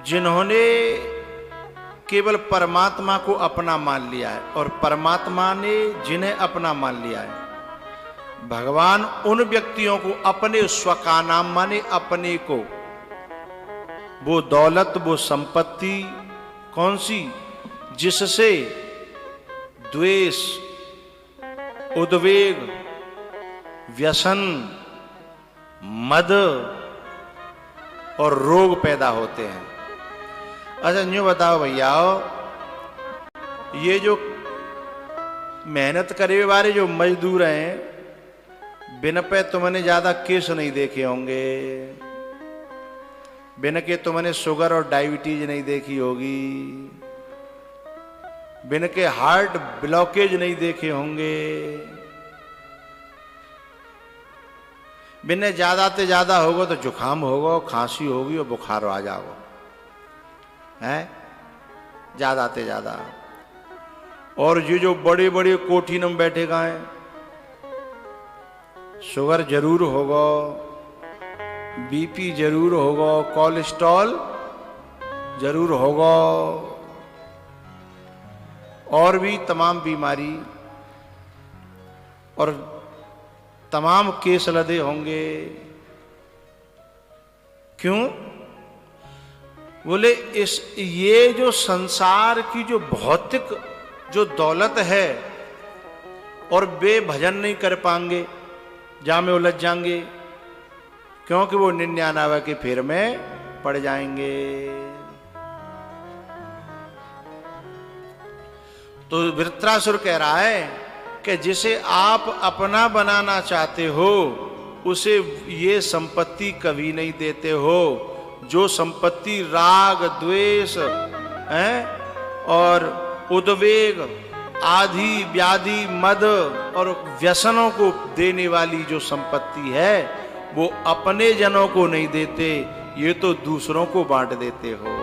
जिन्होंने केवल परमात्मा को अपना मान लिया है और परमात्मा ने जिन्हें अपना मान लिया है, भगवान उन व्यक्तियों को अपने स्व का नाम माने, अपने को। वो दौलत, वो संपत्ति कौन सी, जिससे द्वेष, उद्वेग, व्यसन, मद और रोग पैदा होते हैं। अच्छा यूं बताओ भैया, ये जो मेहनत करे वाले जो मजदूर हैं, बिन पे तुमने ज्यादा केस नहीं देखे होंगे, बिन के तुमने शुगर और डायबिटीज नहीं देखी होगी, बिन के हार्ट ब्लॉकेज नहीं देखे होंगे, बिन ज्यादा से ज्यादा होगा तो जुकाम होगा, खांसी होगी और बुखार आ जाओगा, है ज्यादा से ज्यादा। और ये जो बड़े बड़े कोठीन में बैठे गए, शुगर जरूर होगा, बीपी जरूर होगा, कोलेस्ट्रॉल जरूर होगा, और भी तमाम बीमारी और तमाम केस लदे होंगे। क्यों? बोले ये जो संसार की जो भौतिक जो दौलत है, और वे भजन नहीं कर पाएंगे, जा में उलझ जाएंगे, क्योंकि वो 99 के फेर में पड़ जाएंगे। तो वृत्रासुर कह रहा है कि जिसे आप अपना बनाना चाहते हो, उसे ये संपत्ति कभी नहीं देते हो। जो संपत्ति राग, द्वेष और उद्वेग, आदि, व्याधि, मद और व्यसनों को देने वाली जो संपत्ति है, वो अपने जनों को नहीं देते, ये तो दूसरों को बांट देते हो।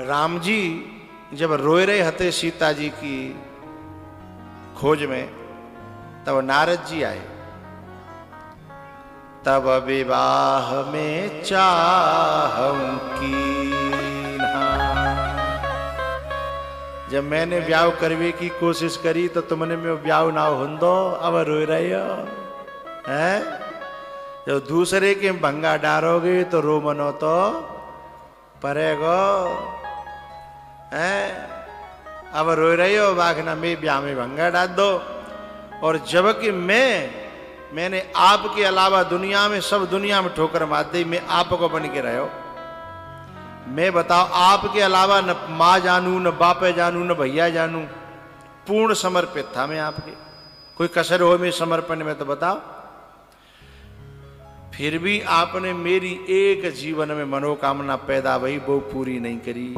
राम जी जब रोए रहे हते सीता जी की खोज में, तब नारद जी आए। तब विवाह में चाहूं कीन्हा, जब मैंने ब्याह करवे की कोशिश करी तो तुमने में ब्याह ना होंदो, अब रो रहे हो हैं? जब दूसरे के भंगा डारोगे तो रो मनो तो परेगो हैं? अब रो रहे हो बाघना में ब्याह में भंगा डाल दो। और जबकि मैंने आपके अलावा दुनिया में सब दुनिया में ठोकर मार दी, मैं आपको बन के रहो। मैं बताओ, आपके अलावा न माँ जानू, न बापे जानू, न भैया जानू, पूर्ण समर्पित था मैं आपके। कोई कसर हो में समर्पण में तो बताओ। फिर भी आपने मेरी एक जीवन में मनोकामना पैदा भई, वो पूरी नहीं करी।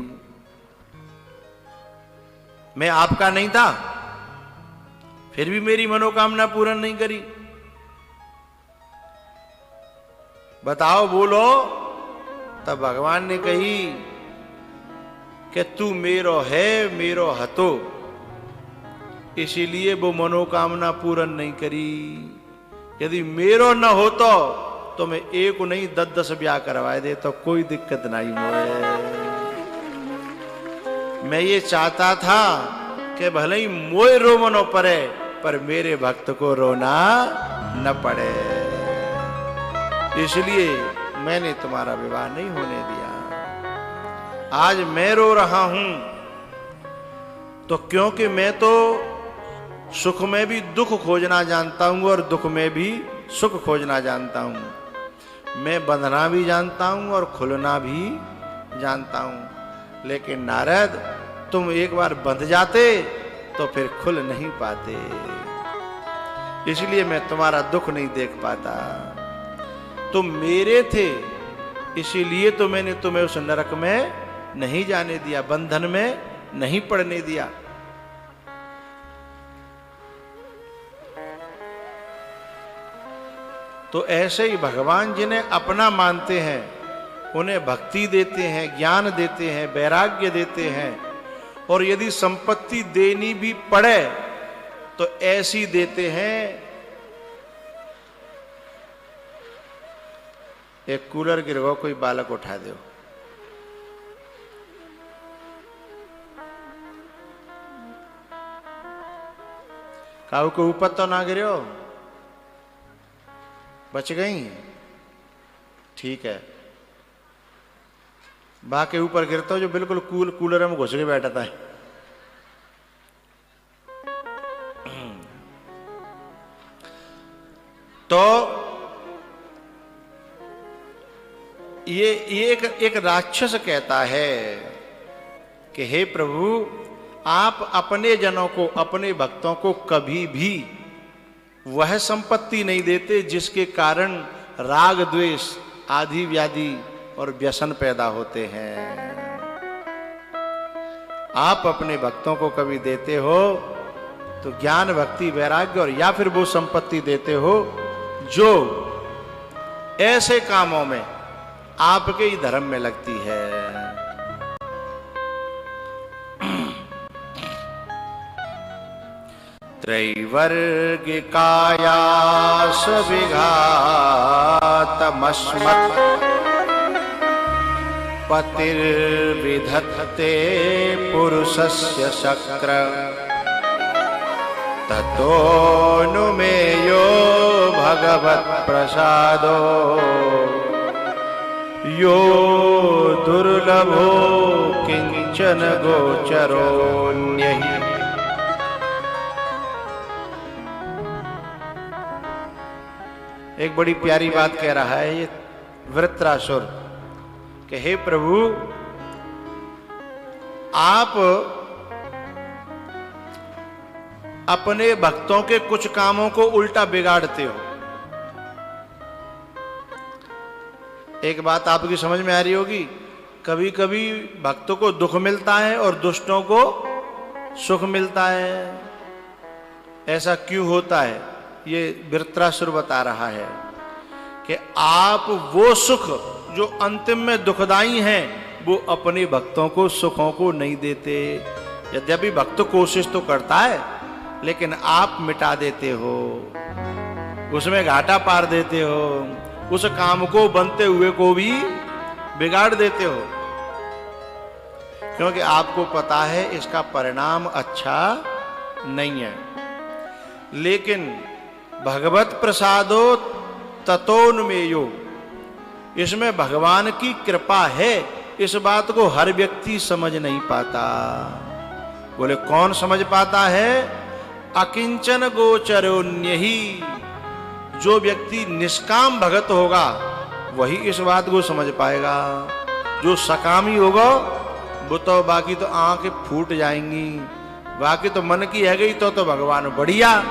मैं आपका नहीं था, फिर भी मेरी मनोकामना पूर्ण नहीं करी। बताओ, बोलो। तब भगवान ने कही कि तू मेरो है, मेरो हतो, इसीलिए वो मनोकामना पूर्ण नहीं करी। यदि मेरो न होतो तो मैं एक नहीं 10-10 ब्याह करवाए दे, तो कोई दिक्कत नहीं मोए। मैं ये चाहता था कि भले ही मोए रो मनो पड़े, पर मेरे भक्त को रोना न पड़े, इसलिए मैंने तुम्हारा विवाह नहीं होने दिया। आज मैं रो रहा हूं तो क्योंकि मैं तो सुख में भी दुख खोजना जानता हूं और दुख में भी सुख खोजना जानता हूं। मैं बंधना भी जानता हूं और खुलना भी जानता हूं। लेकिन नारद, तुम एक बार बंध जाते तो फिर खुल नहीं पाते, इसलिए मैं तुम्हारा दुख नहीं देख पाता। तुम मेरे थे, इसीलिए तो मैंने तुम्हें उस नरक में नहीं जाने दिया, बंधन में नहीं पड़ने दिया। तो ऐसे ही भगवान जिन्हें अपना मानते हैं, उन्हें भक्ति देते हैं, ज्ञान देते हैं, वैराग्य देते हैं। और यदि संपत्ति देनी भी पड़े तो ऐसी देते हैं एक कूलर गिर गो, कोई बालक उठा दो। काऊ के ऊपर तो ना गिरो, बच गई, ठीक है। बा के ऊपर गिरता हो जो बिल्कुल कूलर में घुस के बैठता है। तो ये एक राक्षस कहता है कि हे प्रभु, आप अपने जनों को, अपने भक्तों को कभी भी वह संपत्ति नहीं देते जिसके कारण राग द्वेष आदि व्याधि और व्यसन पैदा होते हैं। आप अपने भक्तों को कभी देते हो तो ज्ञान भक्ति वैराग्य, और या फिर वो संपत्ति देते हो जो ऐसे कामों में आपके ही धर्म में लगती है। त्रैवर्गिकाया स्विघातमस्मत् पतिर्विधत्ते पुरुषस्य शक्र ततोऽनुमेयो भगवत् प्रसादो यो दुर्लभो किंचन गोचरोऽन्यहि। एक बड़ी प्यारी बात कह रहा है ये वृत्रासुर कि हे प्रभु, आप अपने भक्तों के कुछ कामों को उल्टा बिगाड़ते हो। एक बात आपकी समझ में आ रही होगी, कभी कभी भक्तों को दुख मिलता है और दुष्टों को सुख मिलता है। ऐसा क्यों होता है ये वृत्रासुर बता रहा है कि आप वो सुख जो अंतिम में दुखदाई हैं वो अपने भक्तों को, सुखों को नहीं देते। यद्यपि भक्त कोशिश तो करता है लेकिन आप मिटा देते हो, उसमें घाटा पार देते हो, उस काम को बनते हुए को भी बिगाड़ देते हो, क्योंकि आपको पता है इसका परिणाम अच्छा नहीं है। लेकिन भगवत प्रसादो ततोन्मेयो, इसमें भगवान की कृपा है, इस बात को हर व्यक्ति समझ नहीं पाता। बोले कौन समझ पाता है? अकिंचन गोचरोन्यहि, जो व्यक्ति निष्काम भगत होगा वही इस बात को समझ पाएगा। जो सकामी होगा वो तो बाकी तो आंखें फूट जाएंगी, बाकी तो मन की है गई तो भगवान बढ़िया,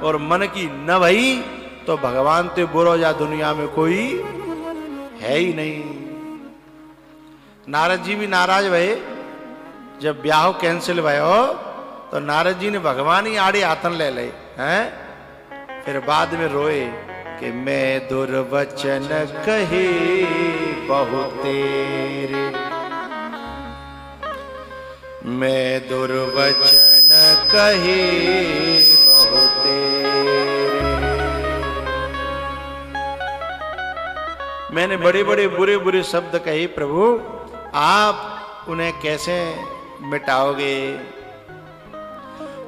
और मन की न भई तो भगवान ते बुरो या दुनिया में कोई है ही नहीं। नारद जी भी नाराज भये, जब ब्याह कैंसिल भयो तो नारद जी ने भगवान ही आड़े आतन ले ले हैं। फिर बाद में रोए कि मैं दुर्वचन कहे बहुत तेरे, मैं दुर्वचन कहे बहुत तेरे। मैंने बड़े बड़े बुरे बुरे शब्द कहे प्रभु, आप उन्हें कैसे मिटाओगे?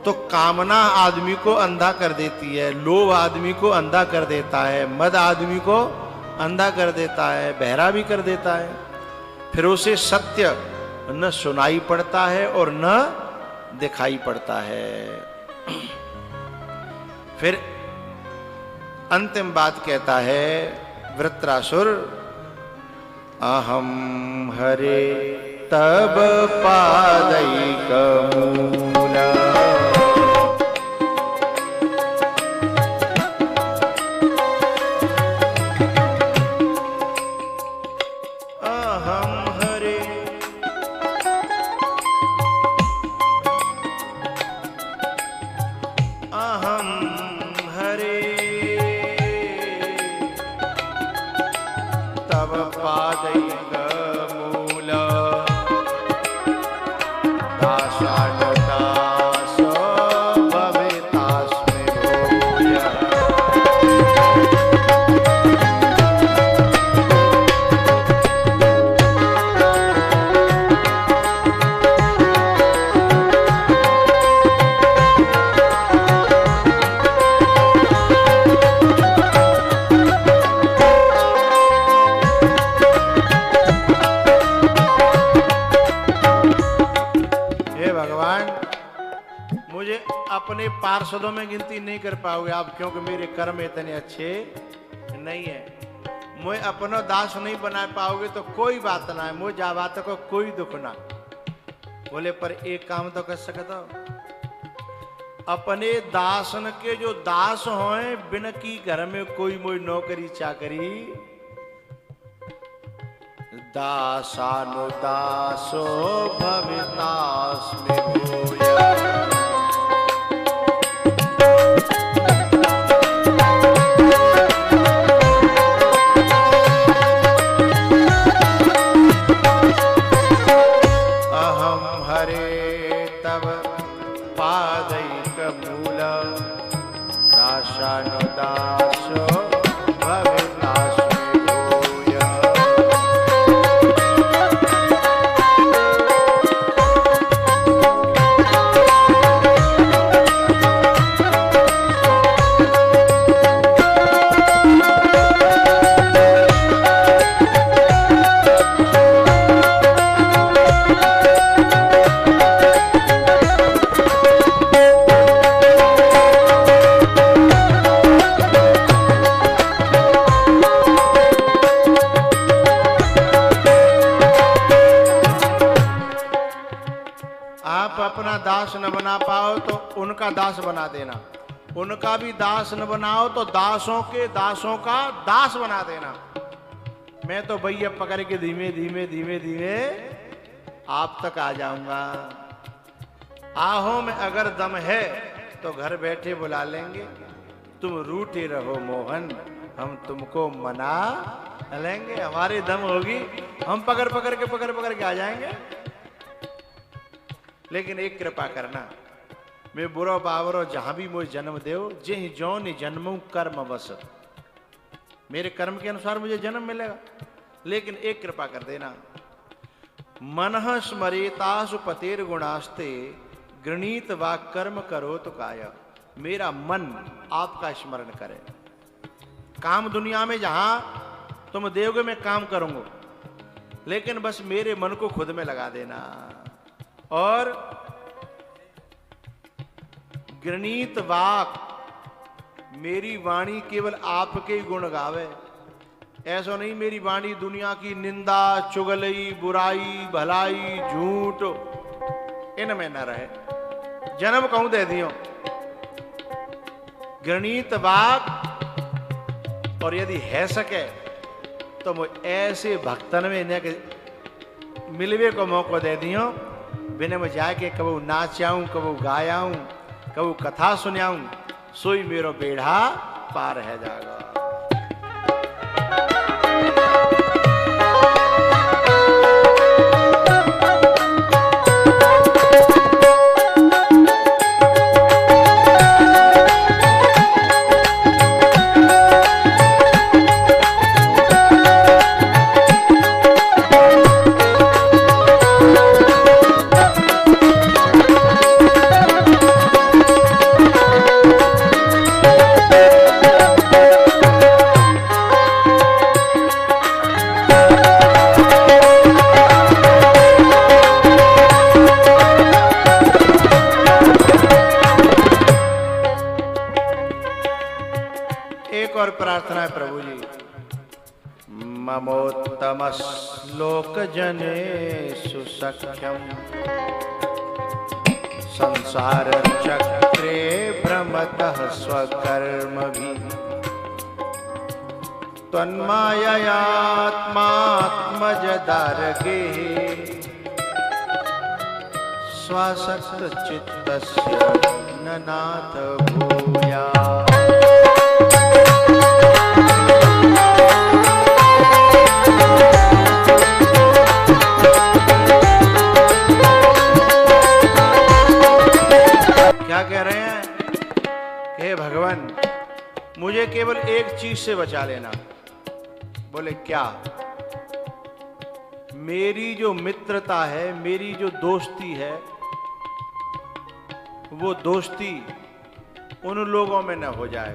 तो कामना आदमी को अंधा कर देती है, लोभ आदमी को अंधा कर देता है, मद आदमी को अंधा कर देता है, बहरा भी कर देता है। फिर उसे सत्य न सुनाई पड़ता है और न दिखाई पड़ता है। फिर अंतिम बात कहता है वृत्रासुर, अहम हरे तब पादैक मूला, अपने पार्षदों में गिनती नहीं कर पाओगे आप, क्योंकि मेरे कर्म इतने अच्छे नहीं है। मुझे अपना दास नहीं बना पाओगे तो कोई बात ना है, मुझे जा बात को कोई दुख ना। बोले पर एक काम तो कर सकता हो, अपने दासन के जो दास होए बिन की घर में कोई मोई नौकरी चाकरी, दासानुदासो भवितास में भूया। दासानुदासो भवितास में भूया। अपना दास न बना पाओ तो उनका दास बना देना, उनका भी दास न बनाओ तो दासों के दासों का दास बना देना। मैं तो भैया पकड़ के धीमे धीमे धीमे धीमे आप तक आ जाऊंगा। आहो में अगर दम है तो घर बैठे बुला लेंगे, तुम रूठे रहो मोहन हम तुमको मना लेंगे। हमारी दम होगी हम पकड़ पकड़ के आ जाएंगे। लेकिन एक कृपा करना, मैं बुरो बावरो जहां भी मुझे जन्म देव, जे जौन जन्मू कर्म बस, मेरे कर्म के अनुसार मुझे जन्म मिलेगा। लेकिन एक कृपा कर देना, मनः स्मरेतासु पतेर गुणास्ते गृणीत वा कर्म करो तो काया। मेरा मन आपका स्मरण करे। काम दुनिया में जहां तुम देवगे मैं काम करूंगा, लेकिन बस मेरे मन को खुद में लगा देना। और गृणीत वाक, मेरी वाणी केवल आपके गुण गावे। ऐसा नहीं मेरी वाणी दुनिया की निंदा चुगलई बुराई भलाई झूठ इनमें न रहे। जन्म कहूं दे दियो गृणीत वाक, और यदि है सके तो मुझे ऐसे भक्तन में इन्हें मिलवे को मौका दे दियो, बिना में जाके कबू नाचाऊं कबू गायाऊं कबू कथा सुनाऊं, सोई मेरो बेढ़ा पार है जागा। प्रार्थना है प्रभु जी, ममोत्तम श्लोक जने सुसख्यम संसार चक्रे भ्रमतः स्वकर्म भी तन्माययात्मात्मजदारगे स्वासक्त चित्तस्य न नाथ भूया। क्या कह रहे हैं? हे भगवान मुझे केवल एक चीज से बचा लेना। बोले क्या? मेरी जो मित्रता है, मेरी जो दोस्ती है, वो दोस्ती उन लोगों में न हो जाए।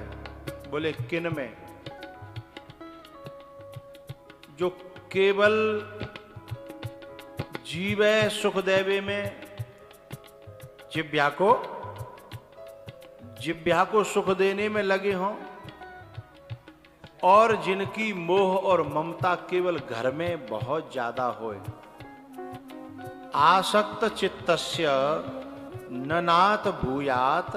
बोले किन में? जो केवल जीवे सुख देवे में जिव्या को जिह्वा को सुख देने में लगे हों और जिनकी मोह और ममता केवल घर में बहुत ज्यादा होए। आसक्त चित्तस्य न नाथ भूयात,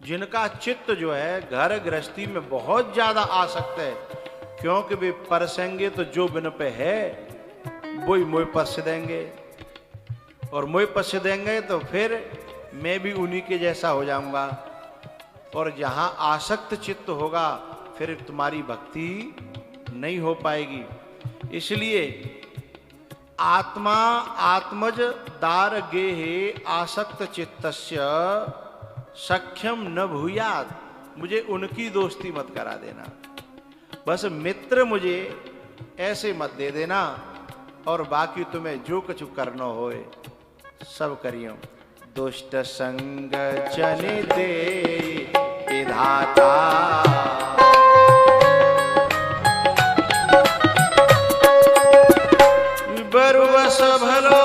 जिनका चित्त जो है घर गृहस्थी में बहुत ज्यादा आसक्त है, क्योंकि वे परसेंगे तो जो बिन पे है वही मोह पस देंगे, और मोह पस देंगे तो फिर मैं भी उन्हीं के जैसा हो जाऊंगा। और जहां आसक्त चित्त होगा फिर तुम्हारी भक्ति नहीं हो पाएगी। इसलिए आत्मा आत्मज दार गेहे आसक्त चित्तस्य सख्यम न भूयात, मुझे उनकी दोस्ती मत करा देना, बस मित्र मुझे ऐसे मत दे देना, और बाकी तुम्हें जो कुछ करना होए सब करियो। दुष्ट संग जन दे विधाता, बरवस भलो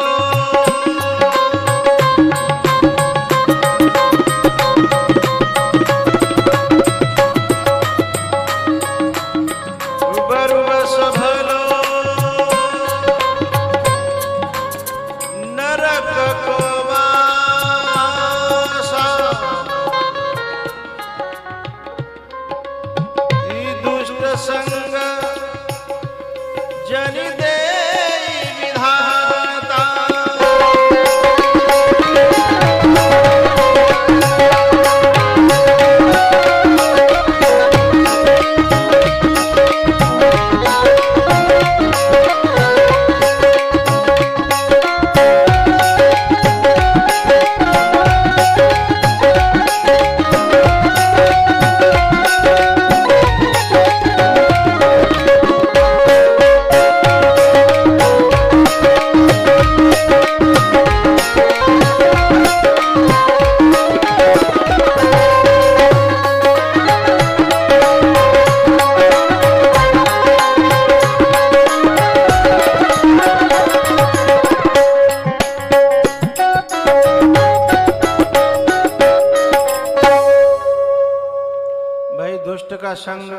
संग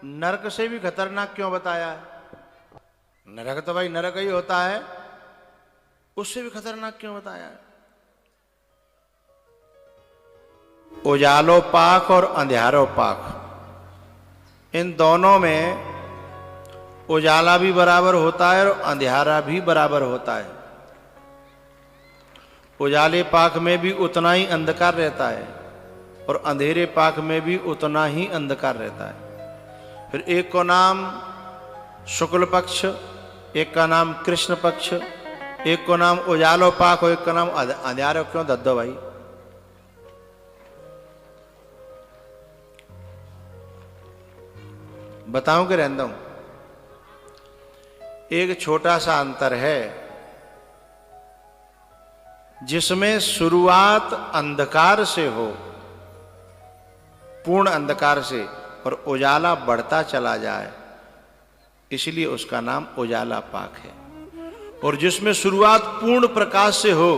नरक से भी खतरनाक क्यों बताया है? नरक तो भाई नरक ही होता है, उससे भी खतरनाक क्यों बताया है? उजालो पाक और अंधियारो पाक, इन दोनों में उजाला भी बराबर होता है और अंधियारा भी बराबर होता है। उजाले पाक में भी उतना ही अंधकार रहता है और अंधेरे पाक में भी उतना ही अंधकार रहता है। फिर एक को नाम शुक्ल पक्ष, एक का नाम कृष्ण पक्ष, एक को नाम उजालो पाक और एक का नाम अंधियारो क्यों दद्दो भाई? बताऊं कि रहता हूं? एक छोटा सा अंतर है जिसमें शुरुआत अंधकार से हो, पूर्ण अंधकार से, और उजाला बढ़ता चला जाए, इसलिए उसका नाम उजाला पाक है। और जिसमें शुरुआत पूर्ण प्रकाश से हो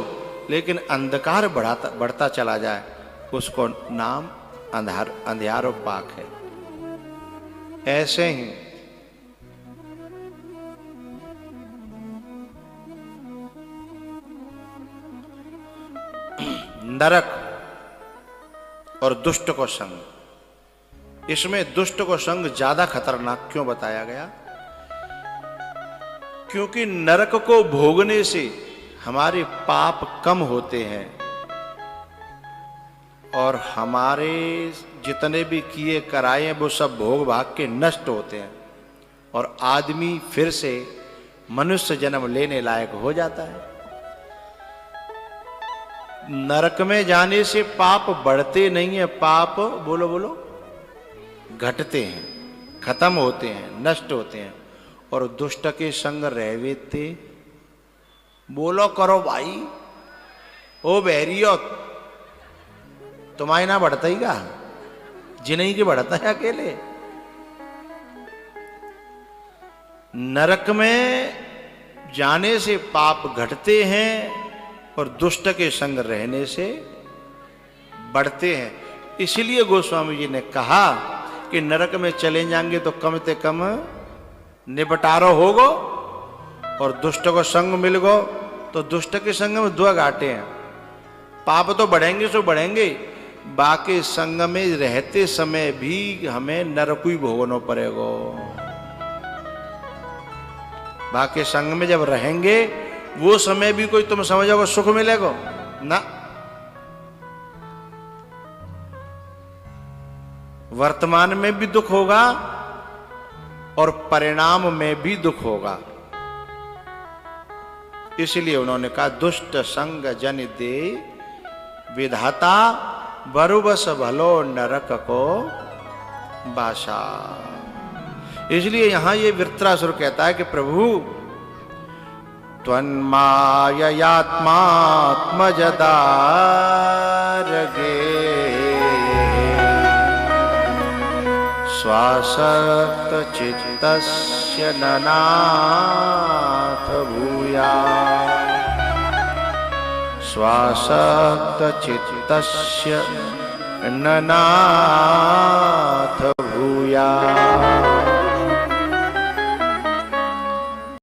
लेकिन अंधकार बढ़ता चला जाए, उसको नाम अंधियारो पाक है। ऐसे ही नरक और दुष्ट को संग, इसमें दुष्ट को संग ज्यादा खतरनाक क्यों बताया गया? क्योंकि नरक को भोगने से हमारे पाप कम होते हैं और हमारे जितने भी किए कराए वो सब भोग भाग के नष्ट होते हैं और आदमी फिर से मनुष्य जन्म लेने लायक हो जाता है। नरक में जाने से पाप बढ़ते नहीं है, पाप बोलो बोलो घटते हैं, खत्म होते हैं, नष्ट होते हैं। और दुष्ट के संग रहते, बोलो करो भाई, ओ बैरियो तुम्हारे ना बढ़ता ही का, जिन्हीं के बढ़ता है अकेले। नरक में जाने से पाप घटते हैं और दुष्ट के संग रहने से बढ़ते हैं। इसलिए गोस्वामी जी ने कहा कि नरक में चले जाएंगे तो कम से कम निपटारो होगो और दुष्ट को संग मिल गो तो दुष्ट के संग में दो घाटे हैं। पाप तो बढ़ेंगे सो बढ़ेंगे, बाकी संग में रहते समय भी हमें नरक ही भोगना पड़ेगा। बाकी संग में जब रहेंगे वो समय भी कोई तुम समझोगे सुख मिलेगा ना। वर्तमान में भी दुख होगा और परिणाम में भी दुख होगा। इसलिए उन्होंने कहा दुष्ट संग जन दे विधाता बरुबस भलो नरक को बासा। इसलिए यहां ये वृत्रासुर कहता है कि प्रभु त्वन्माययात्मात्मजदारगे स्वासक्त चित्तस्य ननाथ भूया स्वासक्त चित्तस्य ननाथ भूया।